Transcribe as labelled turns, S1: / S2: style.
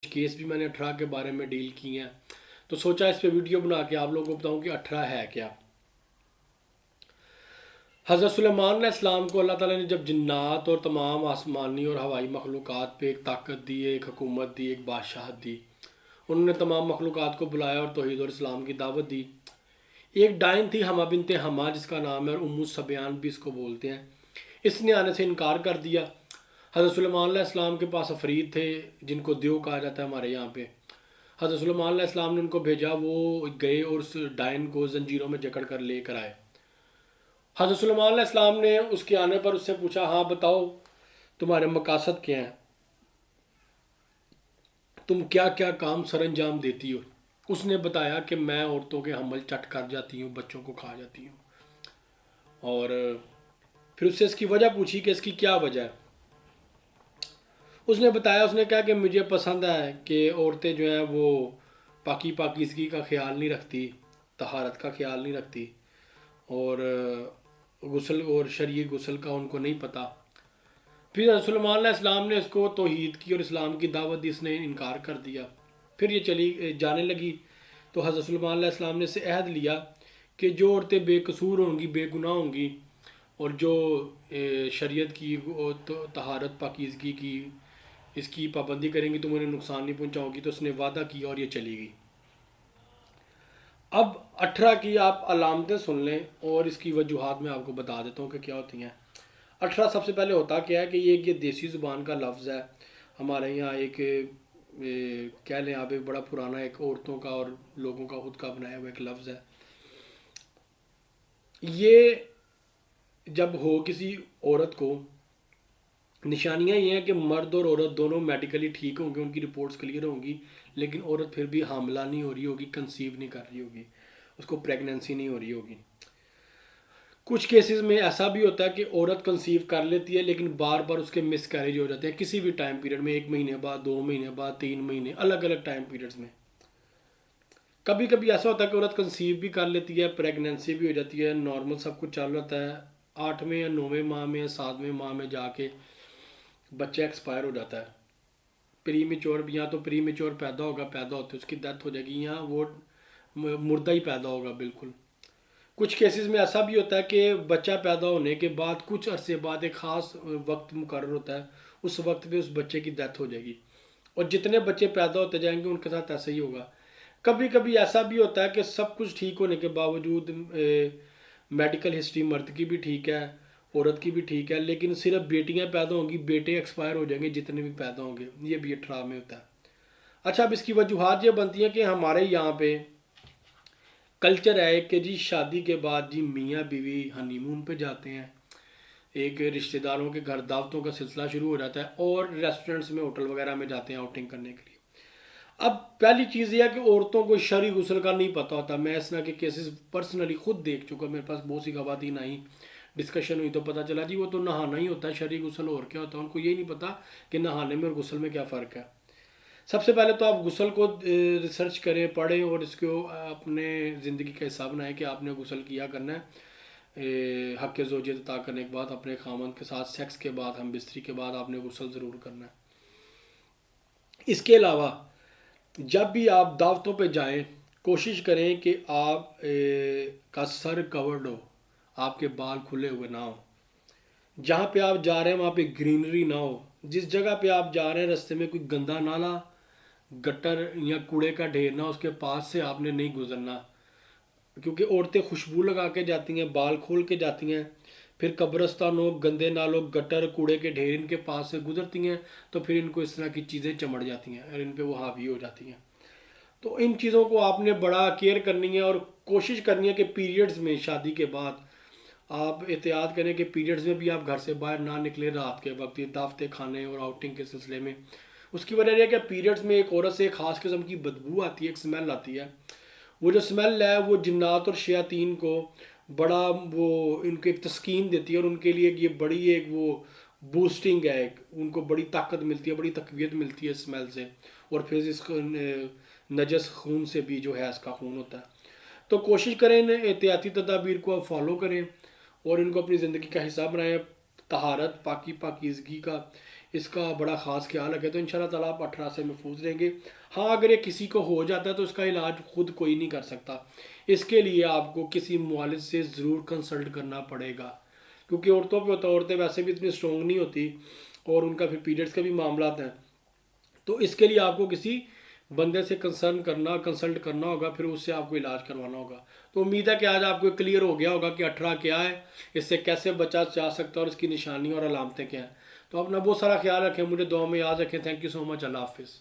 S1: Case भी मैंने 18 के बारे में डील किए हैं, तो सोचा इस पे वीडियो बना के आप लोगों को बताऊं कि 18 है क्या। हज़रत सुलेमान अलैहिस्सलाम को अल्लाह ताला ने जब जिन्नात और तमाम आसमानी और हवाई मखलूक़ात पे एक ताकत दी, एक हुकूमत दी, एक बादशाहत दी, उन्होंने तमाम मखलूक़ात को बुलाया और तौहीद और इस्लाम की दावत दी। एक डाइन थी हमा बिनते हमा, जिसका नाम है, और उम्मु सबियान भी इसको बोलते हैं। इसने आने से इनकार कर दिया। हज़रत सुलेमान अलैहिस्सलाम के पास अफरीद थे, जिनको द्यो कहा जाता है हमारे यहाँ पे। हज़रत सुलेमान अलैहिस्सलाम ने उनको भेजा, वो गए और उस डाइन को जंजीरों में जकड़ कर लेकर आए। हज़रत सुलेमान अलैहिस्सलाम ने उसके आने पर उससे पूछा, हाँ बताओ तुम्हारे मकासद क्या हैं, तुम क्या क्या काम सर अंजाम देती हो। उसने बताया कि मैं औरतों के हमल चट कर जाती हूँ, बच्चों को खा जाती हूँ। और फिर उससे इसकी वजह पूछी कि इसकी क्या वजह है। उसने बताया, उसने कहा कि मुझे पसंद है कि औरतें जो हैं वो पाकीज़गी का ख्याल नहीं रखती, तहारत का ख्याल नहीं रखती, और गुस्ल और शरई गुस्ल का उनको नहीं पता। फिर हज़रत सुलेमान अलैहिस्सलाम ने इसको तौहीद की और इस्लाम की दावत दी, इसने इनकार कर दिया। फिर ये चली जाने लगी, तो हज़रत सुलेमान अलैहिस्सलाम ने इससे अहद लिया कि जो औरतें बेकसूर होंगी, बेगुनाह होंगी, और जो शरीयत की तहारत पाकीज़गी की इसकी पाबंदी करेंगी, तो उन्हें नुकसान नहीं पहुंचाओगी। तो उसने वादा किया और ये चली गई। अब 18 की आप अलामतें सुन लें और इसकी वजूहात मैं आपको बता देता हूँ कि क्या होती हैं। 18 सबसे पहले होता क्या है कि ये देसी ज़ुबान का लफ्ज़ है। हमारे यहाँ एक कह लें आप, एक बड़ा पुराना एक औरतों का और लोगों का खुद का बनाया हुआ एक लफ्ज़ है। ये जब हो किसी औरत को, निशानियाँ ये हैं कि मर्द और औरत दोनों मेडिकली ठीक होंगे, उनकी रिपोर्ट्स क्लियर होंगी, लेकिन औरत फिर भी हामला नहीं हो रही होगी, कंसीव नहीं कर रही होगी, उसको प्रेगनेंसी नहीं हो रही होगी। कुछ केसेस में ऐसा भी होता है कि औरत कंसीव कर लेती है, लेकिन बार बार उसके मिसकैरेज हो जाते हैं किसी भी टाइम पीरियड में, 1 महीने बाद, 2 महीने बाद, 3 महीने, अलग अलग टाइम पीरियड्स में। कभी कभी ऐसा होता है कि औरत कंसीव भी कर लेती है, प्रेगनेंसी भी हो जाती है, नॉर्मल सब कुछ चल रहा है, 8वें या 9वें माह में या 7वें माह में जाके बच्चा एक्सपायर हो जाता है। प्री मेच्योर, या तो प्री मेच्योर पैदा होगा, पैदा होते उसकी डेथ हो जाएगी, या वो मुर्दा ही पैदा होगा बिल्कुल। कुछ केसेस में ऐसा भी होता है कि बच्चा पैदा होने के बाद कुछ अरसे बाद एक ख़ास वक्त मुकर्रर होता है, उस वक्त पे उस बच्चे की डेथ हो जाएगी। और जितने बच्चे पैदा होते जाएंगे उनके साथ ऐसा ही होगा। कभी कभी ऐसा भी होता है कि सब कुछ ठीक होने के बावजूद मेडिकल हिस्ट्री मर्द की भी ठीक है, औरत की भी ठीक है, लेकिन सिर्फ बेटियां पैदा होंगी, बेटे एक्सपायर हो जाएंगे जितने भी पैदा होंगे। ये भी 18 में होता है। अच्छा, अब इसकी वजूहत ये बनती है कि हमारे यहाँ पे कल्चर है कि जी शादी के बाद जी मियाँ बीवी हनीमून पे जाते हैं, एक रिश्तेदारों के घर दावतों का सिलसिला शुरू हो जाता है, और रेस्टोरेंट्स में, होटल वगैरह में जाते हैं आउटिंग करने के लिए। अब पहली चीज़ ये है कि औरतों को शरई गुस्ल का नहीं पता होता। मैं इस तरह के केसेस पर्सनली खुद देख चुका, मेरे पास बहुत सी खवातीन आई, डिस्कशन हुई, तो पता चला जी वो तो नहाना ही होता है, शरई गुस्ल और क्या होता है, उनको ये नहीं पता कि नहाने में और गुस्ल में क्या फ़र्क है। सबसे पहले तो आप गुस्ल को रिसर्च करें, पढ़ें, और इसको अपने ज़िंदगी का हिस्सा बनाएं कि आपने गुस्ल किया करना है। हक़ ज़ौजियत अता करने के बाद, अपने खामन के साथ सेक्स के बाद, हम बिस्तरी के बाद आपने गुस्ल ज़रूर करना है। इसके अलावा जब भी आप दावतों पे जाएं, कोशिश करें कि आप का सर कवर्ड हो, आपके बाल खुले हुए ना हो। जहाँ पे आप जा रहे हैं वहाँ पे ग्रीनरी ना हो। जिस जगह पे आप जा रहे हैं रास्ते में कोई गंदा नाला, गटर या कूड़े का ढेर ना, उसके पास से आपने नहीं गुजरना, क्योंकि औरतें खुशबू लगा के जाती हैं, बाल खोल के जाती हैं, फिर कब्रस्तानों, गंदे नालों, गटर, कूड़े के ढेर इनके पास से गुजरती हैं, तो फिर इनको इस तरह की चीज़ें चमड़ जाती हैं और इन पे वो हावी हो जाती हैं। तो इन चीज़ों को आपने बड़ा केयर करनी है, और कोशिश करनी है कि पीरियड्स में, शादी के बाद आप एहतियात करें कि पीरियड्स में भी आप घर से बाहर ना निकलें रात के वक्त, दावतें खाने और आउटिंग के सिलसिले में। उसकी वजह यह है कि पीरियड्स में एक औरत से एक ख़ास किस्म की बदबू आती है, एक स्मेल आती है। वो जो स्मेल है वो जिन्नात और शयातीन को बड़ा, वो इनको एक तस्कीन देती है, और उनके लिए ये बड़ी एक वो बूस्टिंग है, एक उनको बड़ी ताकत मिलती है, बड़ी तकवीत मिलती है स्मेल से। और फिर इसको नजस खून से भी जो है इसका खून होता है। तो कोशिश करें इन एहतियाती तदाबीर को आप फॉलो करें और इनको अपनी ज़िंदगी का हिस्सा बनाएं। तहारत, पाकीज़गी का इसका बड़ा ख़ास ख्याल रखें, तो इंशाल्लाह ताला आप 18 से महफूज रहेंगे। हाँ, अगर ये किसी को हो जाता है तो इसका इलाज खुद कोई नहीं कर सकता, इसके लिए आपको किसी मुआलिज से ज़रूर कंसल्ट करना पड़ेगा, क्योंकि औरतों पे होता है, औरतें वैसे भी इतनी स्ट्रॉन्ग नहीं होती और उनका फिर पीरियड्स के भी मामला हैं। तो इसके लिए आपको किसी बंदे से कंसल्ट करना होगा, फिर उससे आपको इलाज करवाना होगा। तो उम्मीद है कि आज आपको क्लियर हो गया होगा कि 18 क्या है, इससे कैसे बचा जा सकता है और इसकी निशानी और अलामतें क्या हैं। तो अपना बहुत सारा ख्याल रखें, मुझे दुआ में याद रखें। Thank you so much. Allah हाफिज़।